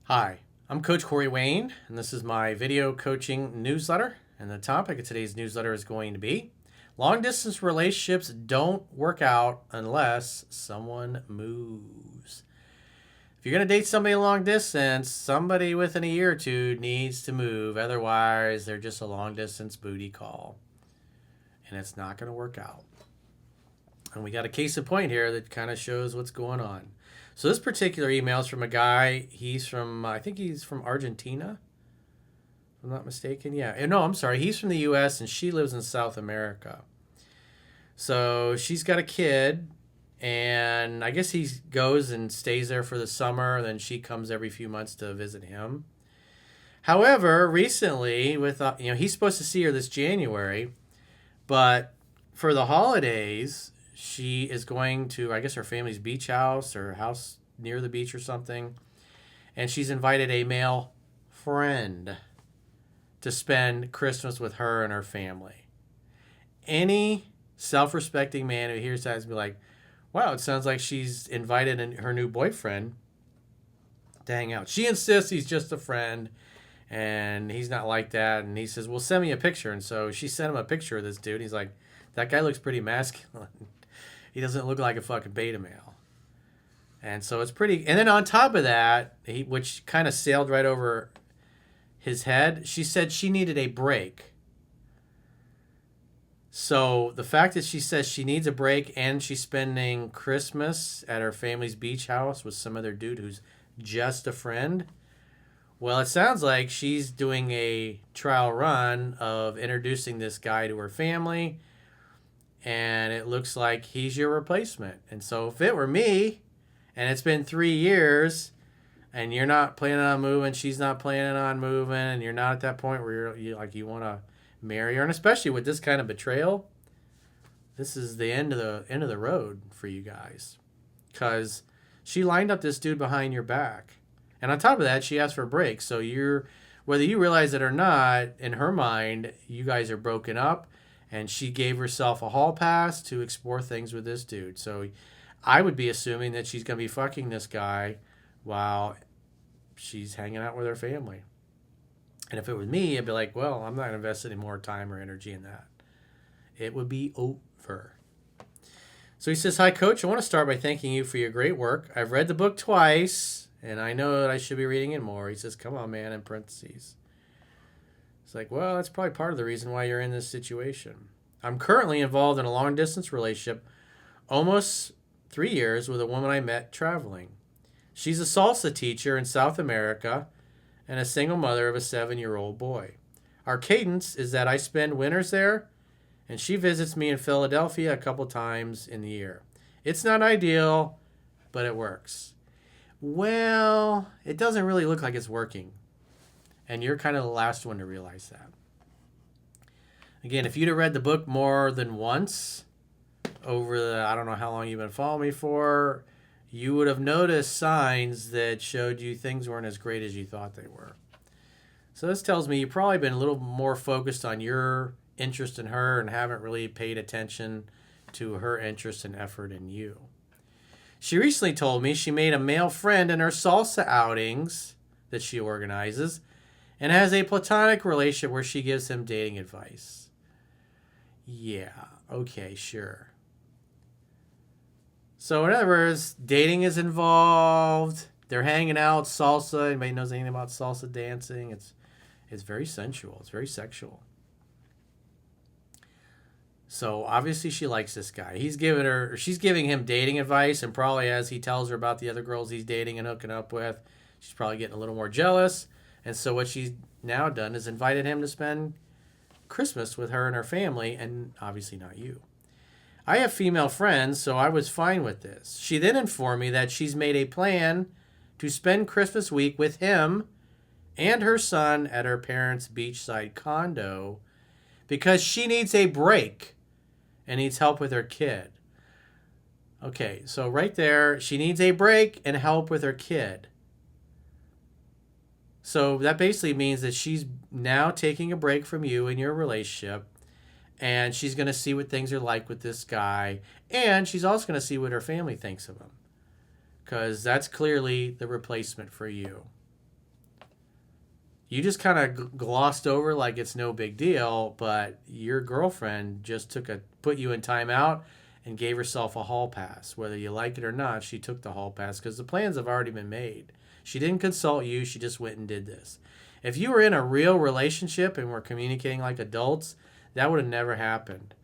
Hi, I'm Coach Corey Wayne, and this is my video coaching newsletter. And the topic of today's newsletter is going to be long distance relationships don't work out unless someone moves. If you're going to date somebody long distance, somebody within a year or two needs to move. Otherwise, they're just a long distance booty call. And it's not going to work out. And we got a case in point here that kind of shows what's going on. So this particular email is from a guy. I think he's from Argentina, if I'm not mistaken. Yeah. No, I'm sorry. He's from the U.S. and she lives in South America. So she's got a kid, and I guess he goes and stays there for the summer. Then she comes every few months to visit him. However, recently, he's supposed to see her this January, but for the holidays, she is going to, I guess, her family's beach house or house near the beach or something. And she's invited a male friend to spend Christmas with her and her family. Any self-respecting man who hears that is be like, wow, it sounds like she's invited her new boyfriend to hang out. She insists he's just a friend and he's not like that. And he says, well, send me a picture. And so she sent him a picture of this dude. He's like, that guy looks pretty masculine. He doesn't look like a fucking beta male. And so it's pretty. And then on top of that, which kind of sailed right over his head, she said she needed a break. So the fact that she says she needs a break and she's spending Christmas at her family's beach house with some other dude who's just a friend, well, it sounds like she's doing a trial run of introducing this guy to her family. And it looks like he's your replacement. And so if it were me, and it's been 3 years, and you're not planning on moving, she's not planning on moving, and you're not at that point where you want to marry her, and especially with this kind of betrayal, this is the end of the road for you guys, because she lined up this dude behind your back, and on top of that, she asked for a break. So whether you realize it or not, in her mind, you guys are broken up. And she gave herself a hall pass to explore things with this dude. So I would be assuming that she's going to be fucking this guy while she's hanging out with her family. And if it was me, I'd be like, well, I'm not investing any more time or energy in that. It would be over. So he says, hi, Coach. I want to start by thanking you for your great work. I've read the book twice, and I know that I should be reading it more. He says, come on, man, in parentheses. It's like, well, that's probably part of the reason why you're in this situation. I'm currently involved in a long-distance relationship, almost 3 years, with a woman I met traveling. She's a salsa teacher in South America and a single mother of a 7-year-old boy. Our cadence is that I spend winters there, and she visits me in Philadelphia a couple times in the year. It's not ideal, but it works. Well, it doesn't really look like it's working. And you're kind of the last one to realize that. Again, if you'd have read the book more than once over I don't know how long you've been following me for, you would have noticed signs that showed you things weren't as great as you thought they were. So this tells me you've probably been a little more focused on your interest in her and haven't really paid attention to her interest and effort in you. She recently told me she made a male friend in her salsa outings that she organizes, and has a platonic relationship where she gives him dating advice. Yeah, okay, sure. So in other words, dating is involved. They're hanging out, salsa. Anybody knows anything about salsa dancing? It's very sensual. It's very sexual. So obviously she likes this guy. She's giving him dating advice, and probably as he tells her about the other girls he's dating and hooking up with, she's probably getting a little more jealous. And so what she's now done is invited him to spend Christmas with her and her family, and obviously not you. I have female friends, so I was fine with this. She then informed me that she's made a plan to spend Christmas week with him and her son at her parents' beachside condo because she needs a break and needs help with her kid. Okay, so right there, she needs a break and help with her kid. So that basically means that she's now taking a break from you in your relationship, and she's going to see what things are like with this guy, and she's also going to see what her family thinks of him, because that's clearly the replacement for you. You just kind of glossed over like it's no big deal, but your girlfriend just put you in timeout and gave herself a hall pass. Whether you like it or not, she took the hall pass because the plans have already been made. She didn't consult you, she just went and did this. If you were in a real relationship and were communicating like adults, that would have never happened.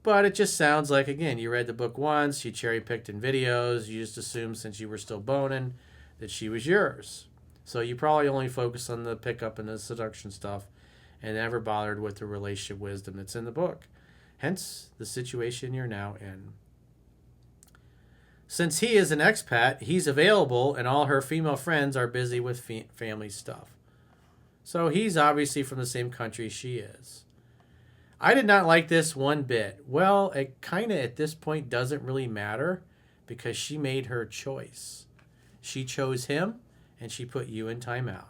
But it just sounds like, again, you read the book once, you cherry picked in videos, you just assumed since you were still boning that she was yours. So you probably only focused on the pickup and the seduction stuff and never bothered with the relationship wisdom that's in the book. Hence, the situation you're now in. Since he is an expat, he's available and all her female friends are busy with family stuff. So he's obviously from the same country she is. I did not like this one bit. Well, it kind of at this point doesn't really matter because she made her choice. She chose him and she put you in timeout.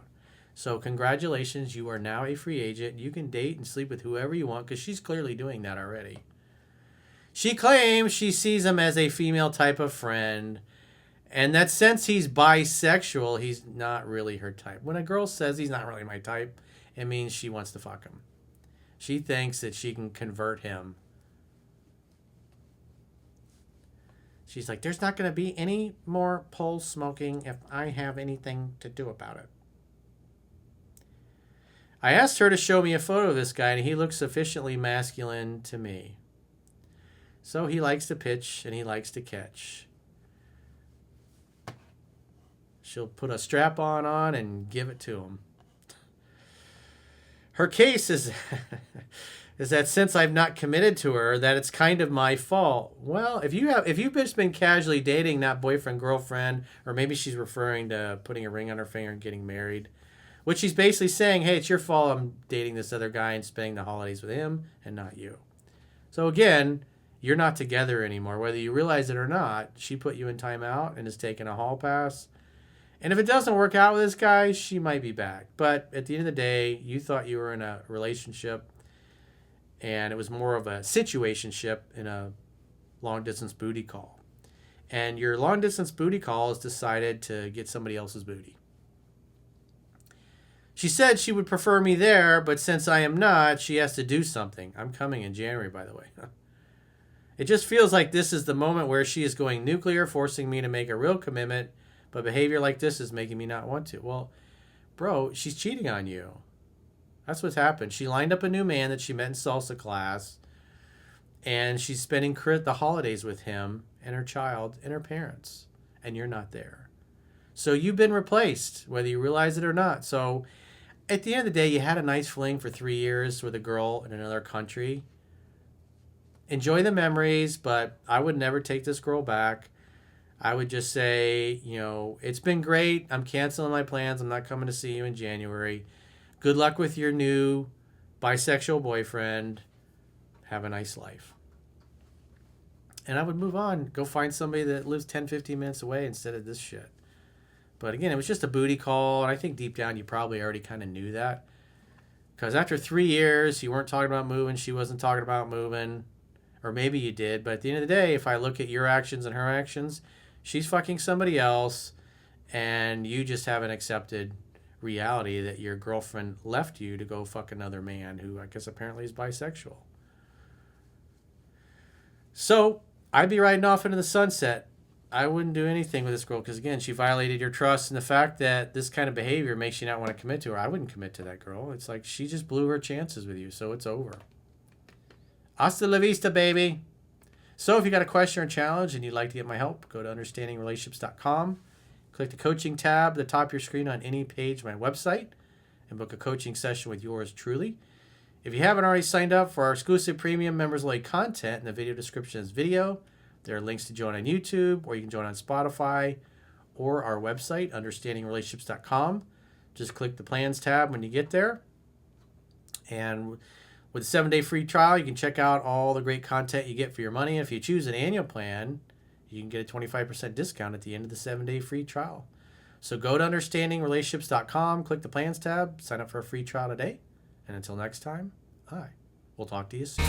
So congratulations, you are now a free agent. You can date and sleep with whoever you want because she's clearly doing that already. She claims she sees him as a female type of friend, and that since he's bisexual, he's not really her type. When a girl says he's not really my type, it means she wants to fuck him. She thinks that she can convert him. She's like, there's not going to be any more pole smoking if I have anything to do about it. I asked her to show me a photo of this guy, and he looks sufficiently masculine to me. So he likes to pitch, and he likes to catch. She'll put a strap-on on and give it to him. Her case is that since I've not committed to her, that it's kind of my fault. Well, if you've just been casually dating that boyfriend, girlfriend, or maybe she's referring to putting a ring on her finger and getting married, which she's basically saying, hey, it's your fault I'm dating this other guy and spending the holidays with him and not you. So again, you're not together anymore. Whether you realize it or not, she put you in timeout and is taking a hall pass. And if it doesn't work out with this guy, she might be back. But at the end of the day, you thought you were in a relationship, and it was more of a situationship in a long-distance booty call. And your long-distance booty call has decided to get somebody else's booty. She said she would prefer me there, but since I am not, she has to do something. I'm coming in January, by the way. It just feels like this is the moment where she is going nuclear, forcing me to make a real commitment. But behavior like this is making me not want to. Well, bro, she's cheating on you. That's what's happened. She lined up a new man that she met in salsa class, and she's spending the holidays with him and her child and her parents, and you're not there. So you've been replaced, whether you realize it or not. So at the end of the day, you had a nice fling for 3 years with a girl in another country. Enjoy the memories, but I would never take this girl back. I would just say, it's been great. I'm canceling my plans. I'm not coming to see you in January. Good luck with your new bisexual boyfriend. Have a nice life. And I would move on. Go find somebody that lives 10, 15 minutes away instead of this shit. But again, it was just a booty call. And I think deep down you probably already kind of knew that. Because after 3 years, you weren't talking about moving. She wasn't talking about moving. Or maybe you did. But at the end of the day, if I look at your actions and her actions, she's fucking somebody else, and you just haven't accepted reality that your girlfriend left you to go fuck another man who I guess apparently is bisexual. So I'd be riding off into the sunset. I wouldn't do anything with this girl because, again, she violated your trust, and the fact that this kind of behavior makes you not want to commit to her, I wouldn't commit to that girl. It's like she just blew her chances with you, so it's over. Hasta la vista, baby. So if you got a question or challenge and you'd like to get my help, go to understandingrelationships.com. Click the coaching tab at the top of your screen on any page of my website and book a coaching session with yours truly. If you haven't already signed up for our exclusive premium members-only content, in the video description of this video, there are links to join on YouTube, or you can join on Spotify, or our website, understandingrelationships.com. Just click the plans tab when you get there. And with a 7-day free trial, you can check out all the great content you get for your money. If you choose an annual plan, you can get a 25% discount at the end of the 7-day free trial. So go to understandingrelationships.com, click the plans tab, sign up for a free trial today. And until next time, we'll talk to you soon.